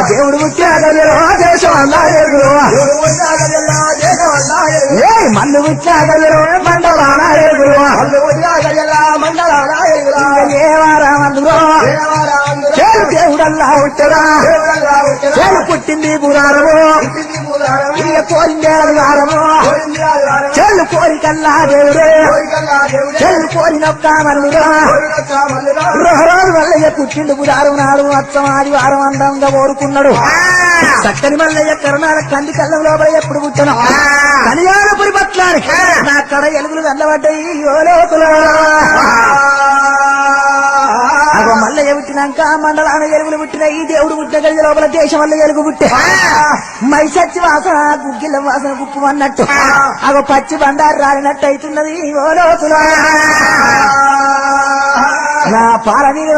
దేవుడు ముత్యాగల్లో దేశం అన్నాడు మల్లు ముత్యాగల్లో మండలానాయకుడు ఏవారామందులో దేవుడల్లా ఉంటారా చేలు పుట్టింది పురారము ఇక కోరిందే అధికారము చెల్లు కోరికల్లా దేవుడే చెల్లు కోరినొక్క మల్లుగా రోజు మల్లయ్య పుట్టిండు పురారం నాడు అచ్చం ఆదివారం అందంగా కోరుకున్నాడు చక్కని మల్లయ్య కరుణాల కంది కళ్ళం లోపల ఎప్పుడు పుట్టను కనియాలపురి పట్లాని నా కడ ఎలుగులు కళ్ళబడ్డాయి యోలోకులా అగో మల్లయ్య పుట్టినాక మండలాన ఎలుగులు పుట్టిన ఈ దేవుడు పుట్టిన గది లోపల దేశం వల్ల ఎలుగు పుట్టే మైసచ్చి వాసన గుగ్గిళ్ళ వాసన గుప్పు అన్నట్టు అగో పచ్చి బండారు రాలినట్టు అవుతున్నది ఓ లోతులా నా పాలని